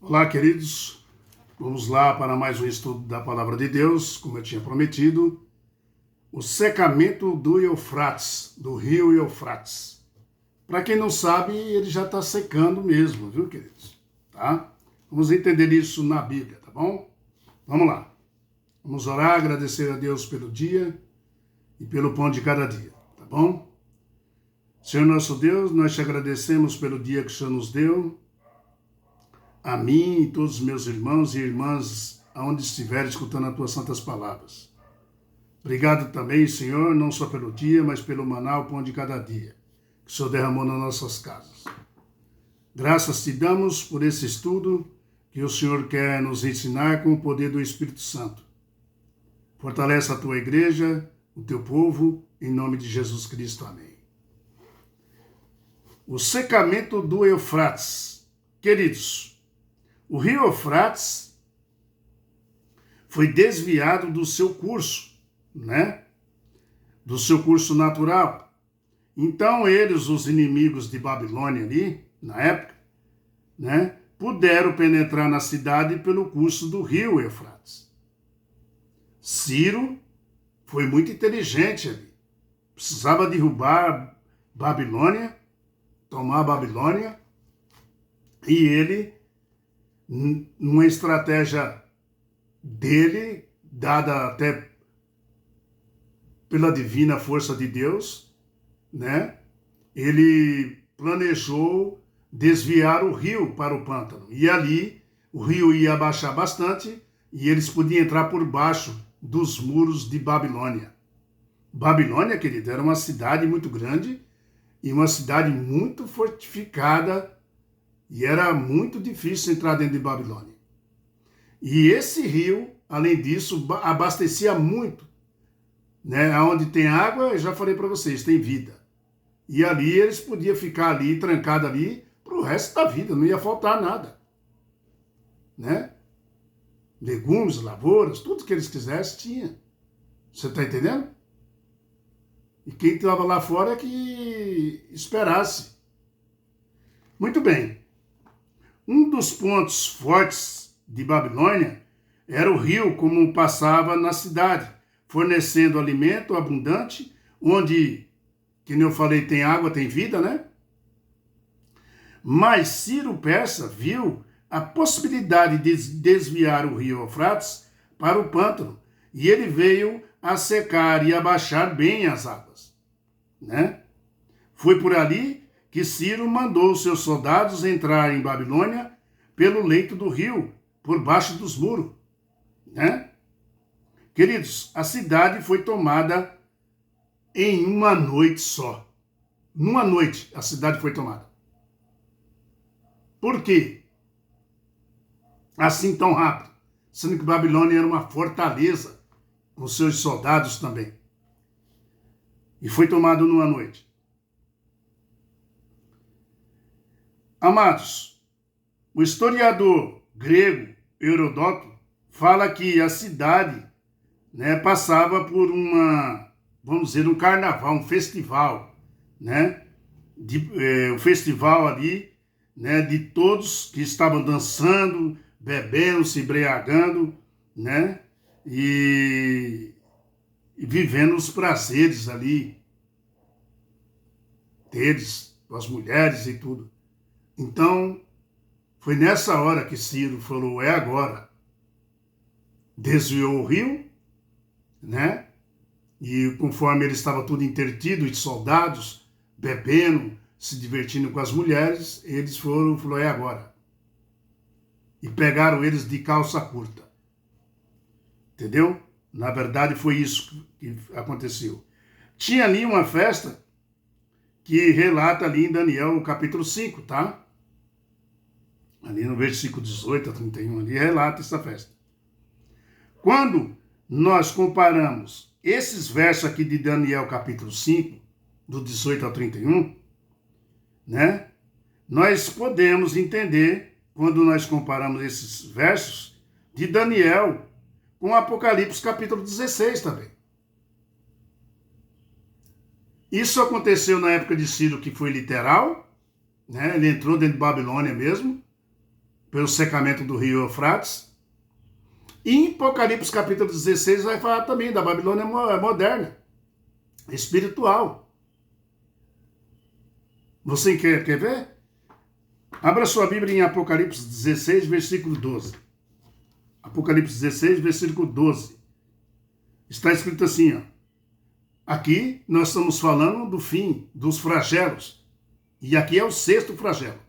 Olá, queridos. Vamos lá para mais um estudo da Palavra de Deus, como eu tinha prometido. O secamento do Eufrates, do rio Eufrates. Para quem não sabe, ele já está secando mesmo, viu, queridos? Tá? Vamos entender isso na Bíblia, tá bom? Vamos lá. Vamos orar, agradecer a Deus pelo dia e pelo pão de cada dia, tá bom? Senhor nosso Deus, nós te agradecemos pelo dia que o Senhor nos deu, a mim e todos os meus irmãos e irmãs, aonde estiverem escutando as tuas santas palavras. Obrigado também, Senhor, não só pelo dia, mas pelo maná, o pão de cada dia, que o Senhor derramou nas nossas casas. Graças te damos por esse estudo que o Senhor quer nos ensinar com o poder do Espírito Santo. Fortalece a tua igreja, o teu povo, em nome de Jesus Cristo. Amém. O secamento do Eufrates. Queridos, o rio Eufrates foi desviado do seu curso, do seu curso natural. Então eles, os inimigos de Babilônia ali, na época, puderam penetrar na cidade pelo curso do rio Eufrates. Ciro foi muito inteligente ali. Precisava derrubar Babilônia, tomar Babilônia, e ele, numa estratégia dele, dada até pela divina força de Deus, ele planejou desviar o rio para o pântano. E ali o rio ia abaixar bastante e eles podiam entrar por baixo dos muros de Babilônia. Babilônia, querido, era uma cidade muito grande e uma cidade muito fortificada, e era muito difícil entrar dentro de Babilônia. E esse rio, além disso, abastecia muito. Onde tem água, eu já falei para vocês, tem vida. E ali eles podiam ficar ali, trancados ali, para o resto da vida, não ia faltar nada. Legumes, lavouras, tudo que eles quisessem, tinha. Você está entendendo? E quem estava lá fora é que esperasse. Muito bem. Um dos pontos fortes de Babilônia era o rio como passava na cidade, fornecendo alimento abundante, onde, que nem eu falei, tem água, tem vida, Mas Ciro Persa viu a possibilidade de desviar o rio Eufrates para o pântano, e ele veio a secar e abaixar bem as águas, Foi por ali que Ciro mandou seus soldados entrar em Babilônia pelo leito do rio, por baixo dos muros, Queridos, a cidade foi tomada em uma noite só. Numa noite a cidade foi tomada. Por quê? Assim tão rápido? Sendo que Babilônia era uma fortaleza, com seus soldados também. E foi tomado numa noite. Amados, o historiador grego Heródoto fala que a cidade passava por vamos dizer, um carnaval, um festival, um festival ali, de todos que estavam dançando, bebendo, se embriagando, e vivendo os prazeres ali deles, com as mulheres e tudo. Então, foi nessa hora que Ciro falou, é agora. Desviou o rio, E conforme ele estava tudo intertido de soldados, bebendo, se divertindo com as mulheres, eles falou, é agora. E pegaram eles de calça curta. Entendeu? Na verdade, foi isso que aconteceu. Tinha ali uma festa que relata ali em Daniel, capítulo 5, tá? Ali no versículo 18 a 31, ali relata essa festa. Quando nós comparamos esses versos aqui de Daniel, capítulo 5, do 18 ao 31, nós podemos entender, quando nós comparamos esses versos de Daniel com Apocalipse, capítulo 16 também. Isso aconteceu na época de Ciro, que foi literal, Ele entrou dentro de Babilônia mesmo, pelo secamento do rio Eufrates. E em Apocalipse capítulo 16 vai falar também da Babilônia moderna, espiritual. Você quer ver? Abra sua Bíblia em Apocalipse 16, versículo 12. Apocalipse 16, versículo 12. Está escrito assim, ó. Aqui nós estamos falando do fim, dos flagelos. E aqui é o 6º flagelo.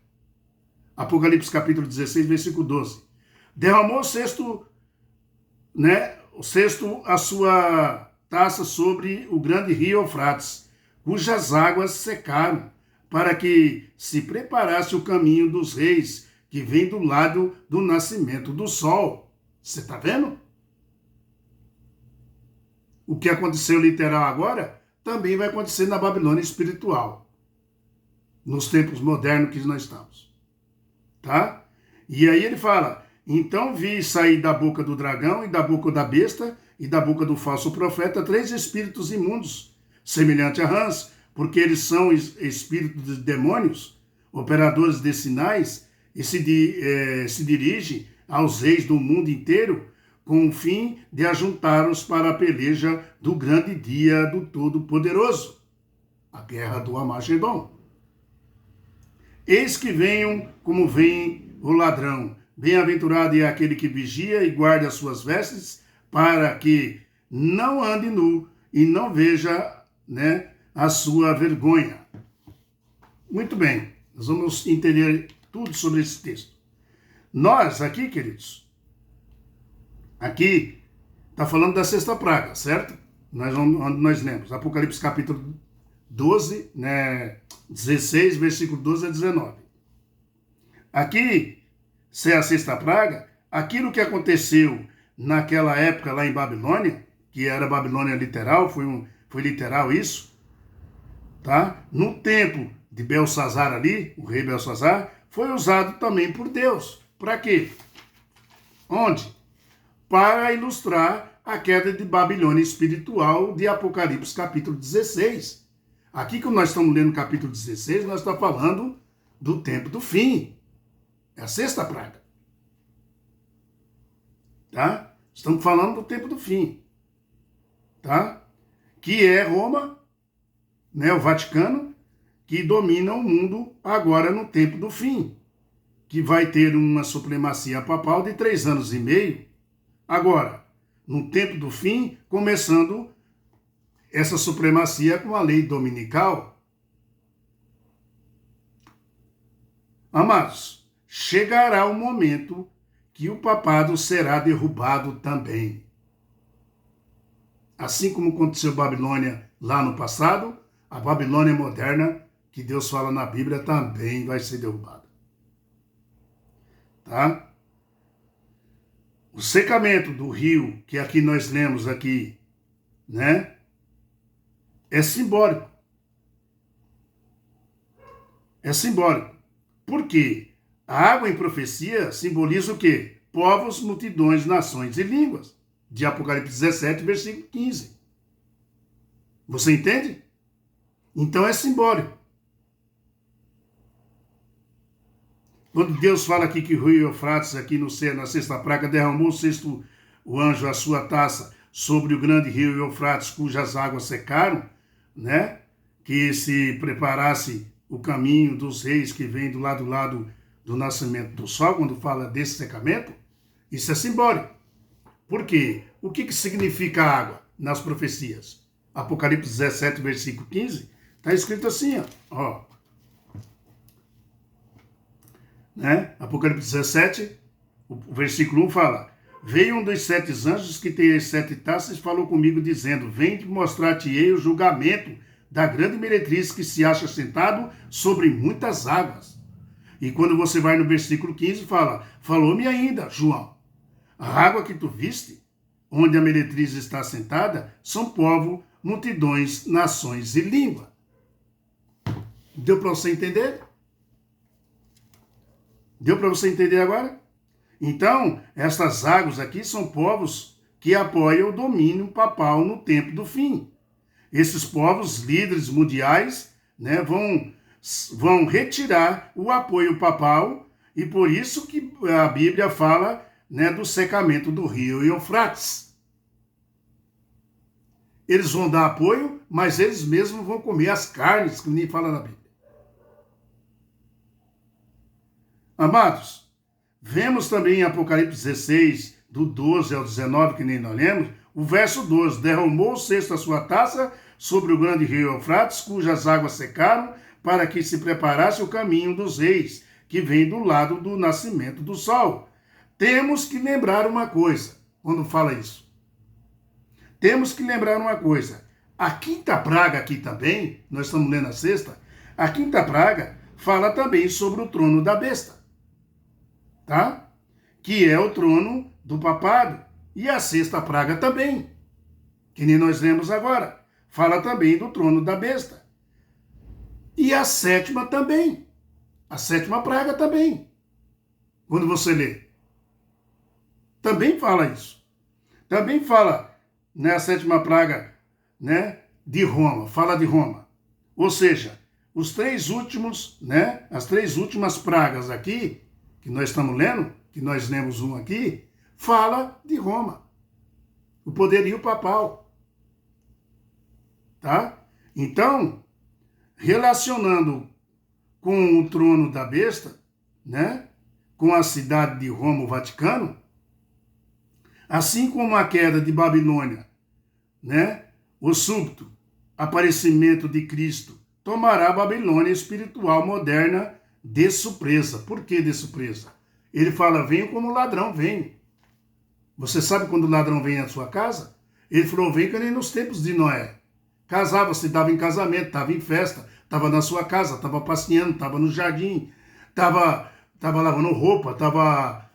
Apocalipse capítulo 16, versículo 12. Derramou o sexto a sua taça sobre o grande rio Eufrates, cujas águas secaram, para que se preparasse o caminho dos reis, que vem do lado do nascimento do sol. Você está vendo? O que aconteceu literal agora, também vai acontecer na Babilônia espiritual, nos tempos modernos que nós estamos. Tá? E aí ele fala, então vi sair da boca do dragão e da boca da besta e da boca do falso profeta 3 espíritos imundos, semelhante a rãs, porque eles são espíritos de demônios, operadores de sinais, e se dirigem aos reis do mundo inteiro, com o fim de ajuntá-los para a peleja do grande dia do Todo-Poderoso, a guerra do Armagedon. Eis que venham como vem o ladrão. Bem-aventurado é aquele que vigia e guarda as suas vestes, para que não ande nu e não veja, a sua vergonha. Muito bem, nós vamos entender tudo sobre esse texto. Nós aqui, queridos, aqui está falando da 6ª praga, certo? Nós lemos Apocalipse capítulo 12, 16, versículo 12 a 19. Aqui, se é a 6ª praga, aquilo que aconteceu naquela época lá em Babilônia, que era Babilônia literal, foi literal isso, tá? No tempo de Belsazar ali, o rei Belsazar, foi usado também por Deus. Para quê? Onde? Para ilustrar a queda de Babilônia espiritual de Apocalipse capítulo 16. Aqui, como nós estamos lendo o capítulo 16, nós estamos falando do tempo do fim. É a 6ª praga. Tá? Estamos falando do tempo do fim. Tá? Que é Roma, o Vaticano, que domina o mundo agora no tempo do fim. Que vai ter uma supremacia papal de 3 anos e meio. Agora, no tempo do fim, começando essa supremacia com a lei dominical. Amados, chegará o momento que o papado será derrubado também. Assim como aconteceu Babilônia lá no passado, a Babilônia moderna, que Deus fala na Bíblia, também vai ser derrubada. Tá? O secamento do rio, que aqui nós lemos aqui, é simbólico. É simbólico. Por quê? A água em profecia simboliza o quê? Povos, multidões, nações e línguas. De Apocalipse 17, versículo 15. Você entende? Então é simbólico. Quando Deus fala aqui que o rio Eufrates, aqui na 6ª praga, derramou o anjo a sua taça sobre o grande rio Eufrates, cujas águas secaram, que se preparasse o caminho dos reis que vem do lado do nascimento do sol, quando fala desse secamento, isso é simbólico. Por quê? O que significa água nas profecias? Apocalipse 17, versículo 15, está escrito assim, ó. Apocalipse 17, o versículo 1 fala: veio um dos 7 anjos que tem as 7 taças e falou comigo, dizendo: vem mostrar-te-ei o julgamento da grande meretriz que se acha sentado sobre muitas águas. E quando você vai no versículo 15, falou-me ainda, João, a água que tu viste, onde a meretriz está sentada, são povo, multidões, nações e língua. Deu para você entender? Deu para você entender agora? Então, essas águas aqui são povos que apoiam o domínio papal no tempo do fim. Esses povos líderes mundiais vão retirar o apoio papal E por isso que a Bíblia fala, né, do secamento do rio Eufrates. Eles vão dar apoio, mas eles mesmos vão comer as carnes, que nem fala na Bíblia. Amados, vemos também em Apocalipse 16, do 12 ao 19, que nem nós lemos, o verso 12, derramou o cesto a sua taça sobre o grande rio Eufrates, cujas águas secaram, para que se preparasse o caminho dos reis, que vem do lado do nascimento do sol. Temos que lembrar uma coisa, quando fala isso. Temos que lembrar uma coisa. A quinta praga aqui também, nós estamos lendo a sexta, a quinta praga fala também sobre o trono da besta. Tá? Que é o trono do papado. E a sexta praga também, que nem nós lemos agora, fala também do trono da besta. E a sétima também. A sétima praga também. Quando você lê. Também fala isso. Também fala, né, a sétima praga, né, de Roma. Fala de Roma. Ou seja, os três últimos, né, as três últimas pragas aqui, que nós estamos lendo, que nós lemos um aqui, fala de Roma. O poderio papal. Tá? Então, relacionando com o trono da besta, né, com a cidade de Roma, o Vaticano, assim como a queda de Babilônia, né, o súbito aparecimento de Cristo tomará a Babilônia espiritual moderna de surpresa. Por que de surpresa? Ele fala, venho como ladrão, venho. Você sabe quando o ladrão vem à sua casa? Ele falou, vem que nem nos tempos de Noé. Casava-se, dava em casamento, estava em festa, estava na sua casa, estava passeando, estava no jardim, estava lavando roupa, estava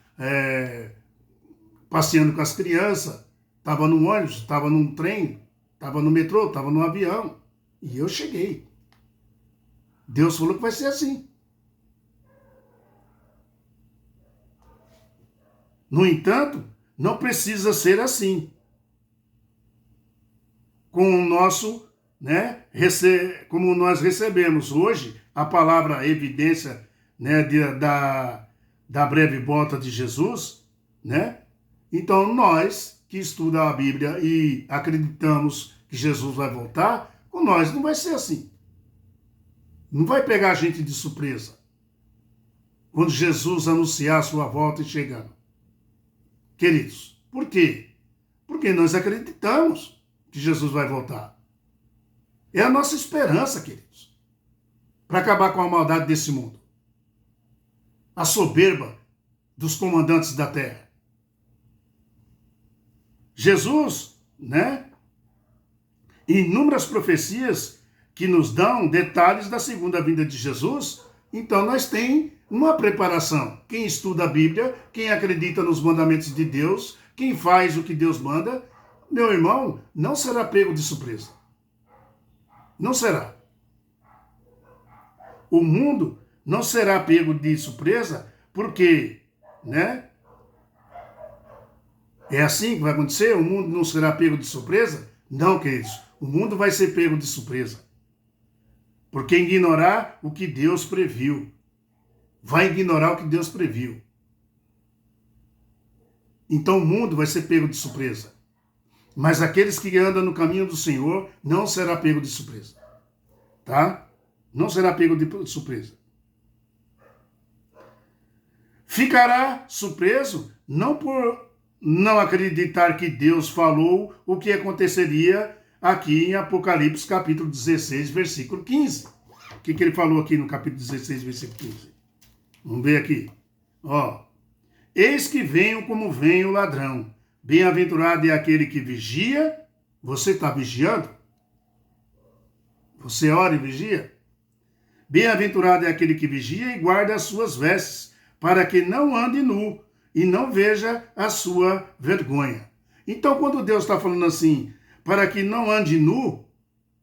passeando com as crianças, estava no ônibus, estava num trem, estava no metrô, estava no avião. E eu cheguei. Deus falou que vai ser assim. No entanto, não precisa ser assim. Com o nosso, né, como nós recebemos hoje a palavra evidência, né, da breve volta de Jesus, né? Então nós que estudamos a Bíblia e acreditamos que Jesus vai voltar, com nós não vai ser assim. Não vai pegar a gente de surpresa quando Jesus anunciar a sua volta e chegando. Queridos, por quê? Porque nós acreditamos que Jesus vai voltar. É a nossa esperança, queridos, para acabar com a maldade desse mundo. A soberba dos comandantes da terra. Jesus, né? Inúmeras profecias que nos dão detalhes da segunda vinda de Jesus, então nós temos uma preparação. Quem estuda a Bíblia, quem acredita nos mandamentos de Deus, quem faz o que Deus manda, meu irmão, não será pego de surpresa. Não será. O mundo não será pego de surpresa porque, né? É assim que vai acontecer? O mundo não será pego de surpresa? Não, queridos. O mundo vai ser pego de surpresa. Porque ignorar o que Deus previu. Vai ignorar o que Deus previu. Então o mundo vai ser pego de surpresa. Mas aqueles que andam no caminho do Senhor não será pego de surpresa. Tá? Não será pego de surpresa. Ficará surpreso não por não acreditar que Deus falou o que aconteceria aqui em Apocalipse capítulo 16, versículo 15. O que ele falou aqui no capítulo 16, versículo 15? Vamos ver aqui. Ó. Eis que venho como vem o ladrão. Bem-aventurado é aquele que vigia. Você está vigiando? Você ora e vigia? Bem-aventurado é aquele que vigia e guarda as suas vestes, para que não ande nu e não veja a sua vergonha. Então, quando Deus está falando assim, para que não ande nu,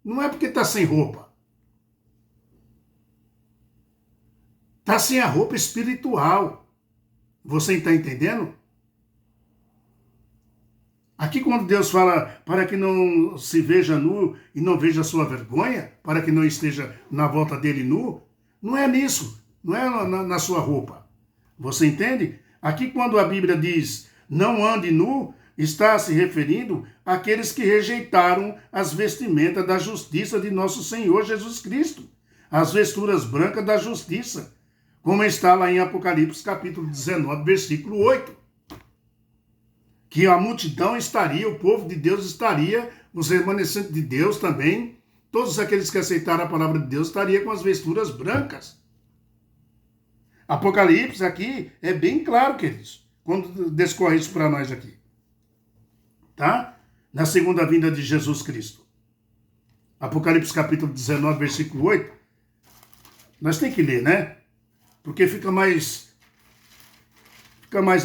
não é porque está sem roupa. Está sem a roupa espiritual. Você está entendendo? Aqui quando Deus fala para que não se veja nu e não veja a sua vergonha, para que não esteja na volta dele nu, não é nisso, não é na sua roupa. Você entende? Aqui quando a Bíblia diz não ande nu, está se referindo àqueles que rejeitaram as vestimentas da justiça de nosso Senhor Jesus Cristo, as vesturas brancas da justiça, como está lá em Apocalipse capítulo 19, versículo 8. Que a multidão estaria, o povo de Deus estaria, os remanescentes de Deus também, todos aqueles que aceitaram a palavra de Deus estariam com as vesturas brancas. Apocalipse aqui é bem claro, queridos, quando discorre isso para nós aqui. Tá? Na segunda vinda de Jesus Cristo. Apocalipse capítulo 19, versículo 8. Nós temos que ler, né? Porque fica mais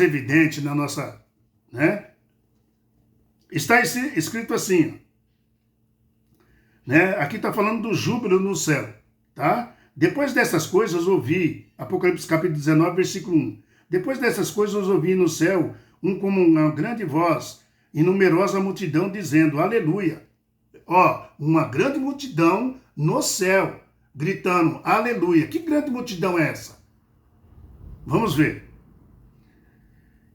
evidente na nossa, né? Está escrito assim, né? Aqui está falando do júbilo no céu, tá? Depois dessas coisas ouvi, Apocalipse capítulo 19, versículo 1. Depois dessas coisas ouvi no céu como uma grande voz e numerosa multidão dizendo, aleluia. Ó, uma grande multidão no céu, gritando, aleluia. Que grande multidão é essa? Vamos ver.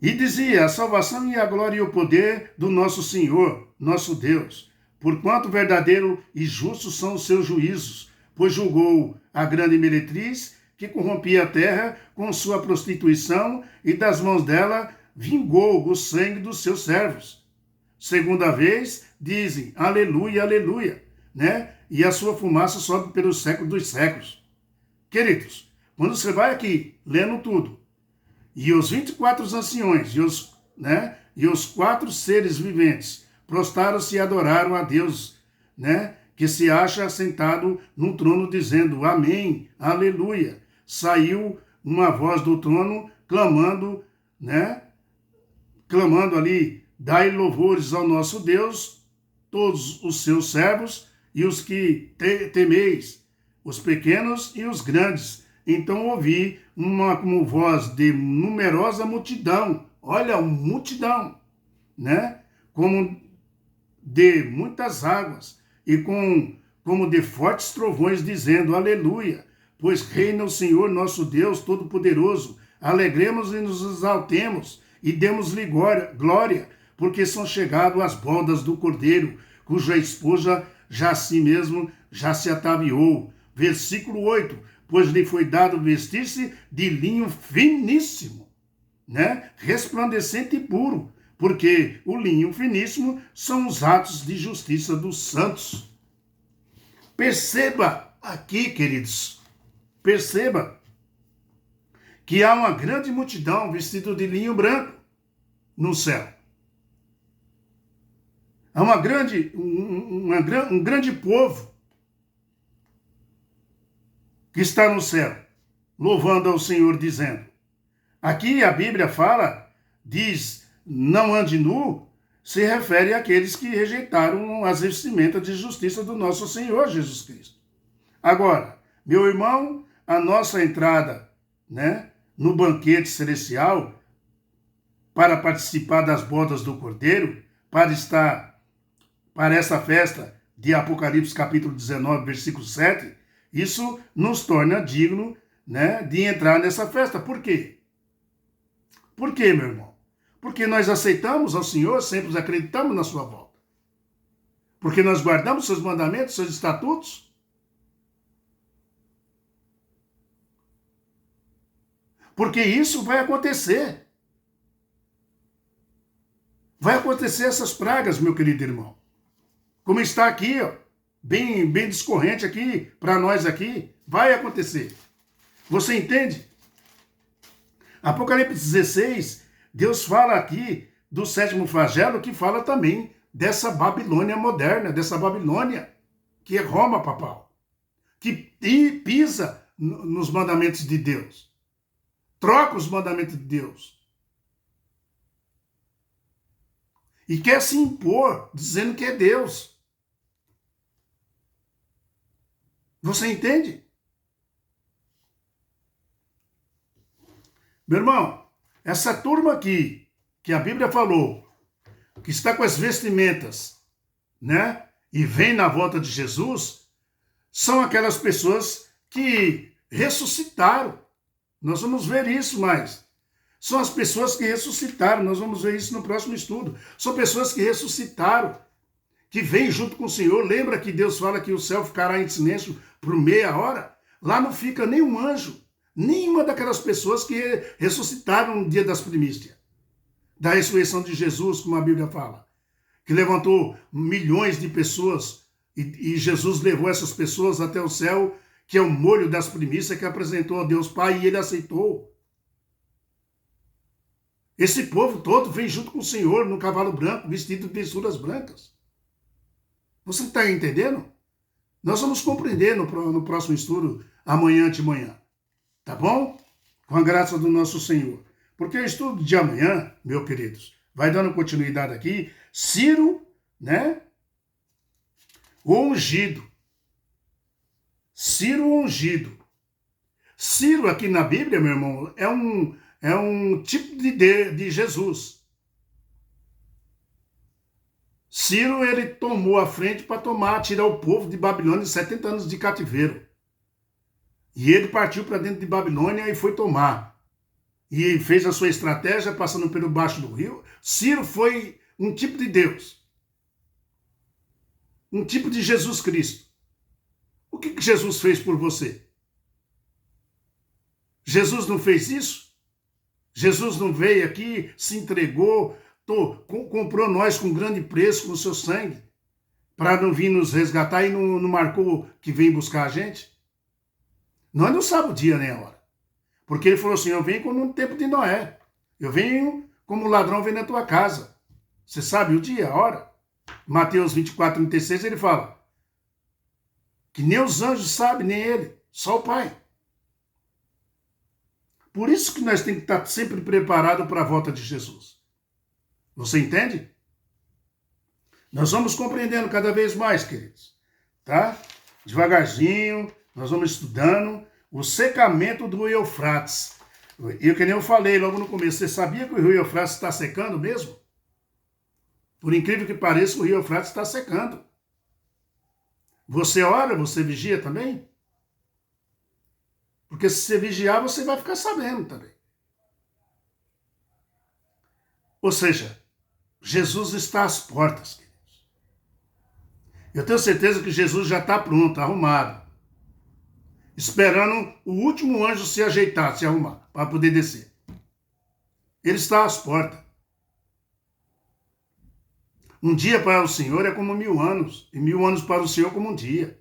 E dizia, a salvação e a glória e o poder do nosso Senhor, nosso Deus, porquanto verdadeiro e justo são os seus juízos, pois julgou a grande meretriz que corrompia a terra com sua prostituição e das mãos dela vingou o sangue dos seus servos. Segunda vez, dizem, aleluia, aleluia, né? E a sua fumaça sobe pelos séculos dos séculos. Queridos, quando você vai aqui, lendo tudo, e os 24 anciões, e os 4 seres viventes, prostraram-se e adoraram a Deus, né? Que se acha assentado no trono, dizendo, amém, aleluia. Saiu uma voz do trono, clamando, né? Clamando ali, dai louvores ao nosso Deus, todos os seus servos e os que temeis, os pequenos e os grandes. Então ouvi como voz de numerosa multidão, olha, multidão, né? Como de muitas águas e como de fortes trovões, dizendo, aleluia, pois reina o Senhor nosso Deus Todo-Poderoso, alegremos e nos exaltemos e demos-lhe glória, porque são chegadas as bodas do Cordeiro, cuja esposa já si mesmo já se ataviou. Versículo 8, pois lhe foi dado vestir-se de linho finíssimo, né? Resplandecente e puro, porque o linho finíssimo são os atos de justiça dos santos. Perceba aqui, queridos, perceba que há uma grande multidão vestida de linho branco no céu. Há um grande povo que está no céu, louvando ao Senhor, dizendo. Aqui a Bíblia diz, não ande nu, se refere àqueles que rejeitaram as vestimentas de justiça do nosso Senhor Jesus Cristo. Agora, meu irmão, a nossa entrada, né, no banquete celestial, para participar das bodas do Cordeiro, para essa festa de Apocalipse capítulo 19, versículo 7, isso nos torna digno, né, de entrar nessa festa. Por quê? Por quê, meu irmão? Porque nós aceitamos ao Senhor, sempre acreditamos na sua volta. Porque nós guardamos seus mandamentos, seus estatutos. Porque isso vai acontecer. Vai acontecer essas pragas, meu querido irmão. Como está aqui, ó, bem discorrente aqui, para nós aqui, vai acontecer. Você entende? Apocalipse 16, Deus fala aqui do 7º flagelo, que fala também dessa Babilônia moderna, dessa Babilônia, que é Roma papal, que pisa nos mandamentos de Deus, troca os mandamentos de Deus, e quer se impor, dizendo que é Deus. Você entende? Meu irmão, essa turma aqui, que a Bíblia falou, que está com as vestimentas, né? E vem na volta de Jesus, são aquelas pessoas que ressuscitaram. Nós vamos ver isso mais São as pessoas que ressuscitaram, nós vamos ver isso no próximo estudo. São pessoas que ressuscitaram, que vêm junto com o Senhor. Lembra que Deus fala que o céu ficará em silêncio por meia hora? Lá não fica nenhum anjo, nenhuma daquelas pessoas que ressuscitaram no dia das primícias, da ressurreição de Jesus, como a Bíblia fala, que levantou milhões de pessoas e Jesus levou essas pessoas até o céu, que é o molho das primícias que apresentou a Deus Pai e ele aceitou. Esse povo todo vem junto com o Senhor no cavalo branco, vestido de texturas brancas. Você está entendendo? Nós vamos compreender no próximo estudo, amanhã de manhã. Tá bom? Com a graça do nosso Senhor. Porque o estudo de amanhã, meus queridos, vai dando continuidade aqui. Ciro, né? O ungido. Ciro ungido. Ciro aqui na Bíblia, meu irmão, é um tipo de Jesus. Ciro, ele tomou a frente para tirar o povo de Babilônia de 70 anos de cativeiro. E ele partiu para dentro de Babilônia e foi tomar. E fez a sua estratégia passando pelo baixo do rio. Ciro foi um tipo de Deus. Um tipo de Jesus Cristo. O que Jesus fez por você? Jesus não fez isso? Jesus não veio aqui, se entregou, comprou nós com grande preço com o seu sangue, para não vir nos resgatar e não marcou que vem buscar a gente? Nós não sabemos o dia nem a hora. Porque ele falou assim, eu venho como no tempo de Noé. Eu venho como ladrão vem na tua casa. Você sabe o dia, a hora? Mateus 24, 36, ele fala que nem os anjos sabem, nem ele, só o Pai. Por isso que nós temos que estar sempre preparados para a volta de Jesus. Você entende? Nós vamos compreendendo cada vez mais, queridos. Tá? Devagarzinho, nós vamos estudando o secamento do rio Eufrates. E que nem eu falei logo no começo, você sabia que o rio Eufrates está secando mesmo? Por incrível que pareça, o rio Eufrates está secando. Você ora, você vigia também? Porque se você vigiar, você vai ficar sabendo também. Ou seja, Jesus está às portas, queridos. Eu tenho certeza que Jesus já está pronto, arrumado, esperando o último anjo se ajeitar, se arrumar, para poder descer. Ele está às portas. Um dia para o Senhor é como 1000 anos, e 1000 anos para o Senhor como um dia.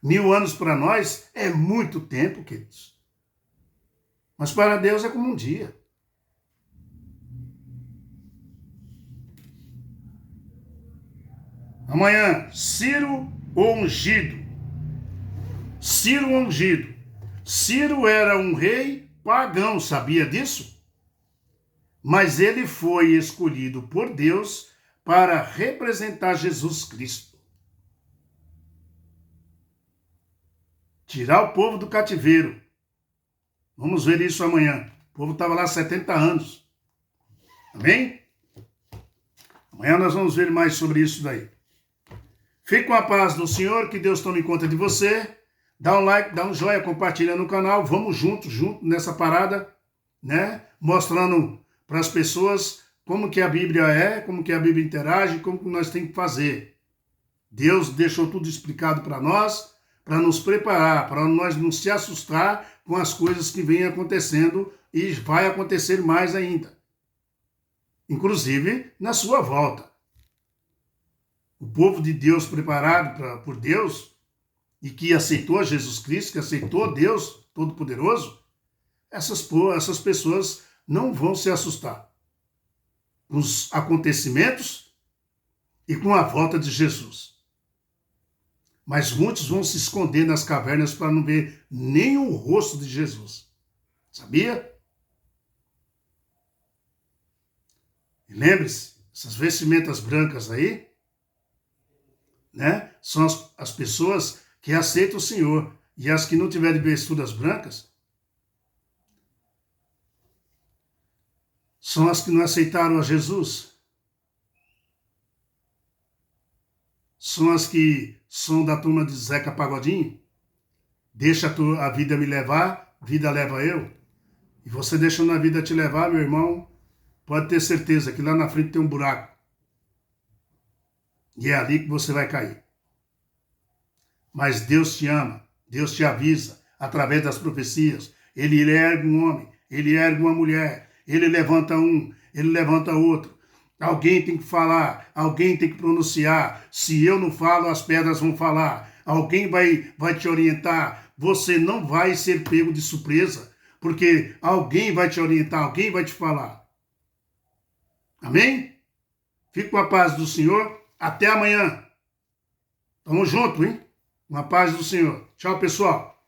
1000 anos para nós é muito tempo, queridos. Mas para Deus é como um dia. Amanhã, Ciro ungido. Ciro ungido. Ciro era um rei pagão, sabia disso? Mas ele foi escolhido por Deus para representar Jesus Cristo. Tirar o povo do cativeiro. Vamos ver isso amanhã. O povo estava lá 70 anos. Amém? Amanhã nós vamos ver mais sobre isso daí. Fique com a paz do Senhor, que Deus tome conta de você. Dá um like, dá um joinha, compartilha no canal. Vamos junto nessa parada, né? Mostrando para as pessoas como que a Bíblia é, como que a Bíblia interage, como que nós temos que fazer. Deus deixou tudo explicado para nós, para nos preparar, para nós não se assustar com as coisas que vêm acontecendo e vai acontecer mais ainda. Inclusive na sua volta. O povo de Deus preparado por Deus e que aceitou Jesus Cristo, que aceitou Deus Todo-Poderoso, essas pessoas não vão se assustar com os acontecimentos e com a volta de Jesus. Mas muitos vão se esconder nas cavernas para não ver nem o rosto de Jesus. Sabia? E lembre-se, essas vestimentas brancas aí, né, são as pessoas que aceitam o Senhor. E as que não tiverem vestiduras brancas são as que não aceitaram a Jesus. São as que são da turma de Zeca Pagodinho. Deixa a vida me levar, vida leva eu. e você deixando a vida te levar, meu irmão, pode ter certeza que lá na frente tem um buraco. E é ali que você vai cair. Mas Deus te ama, Deus te avisa, através das profecias. Ele ergue um homem, ele ergue uma mulher, ele levanta um, ele levanta outro. Alguém tem que falar, alguém tem que pronunciar. Se eu não falo, as pedras vão falar. Alguém vai te orientar. Você não vai ser pego de surpresa, porque alguém vai te orientar, alguém vai te falar. Amém? Fique com a paz do Senhor. Até amanhã. Tamo junto, hein? Com a paz do Senhor. Tchau, pessoal.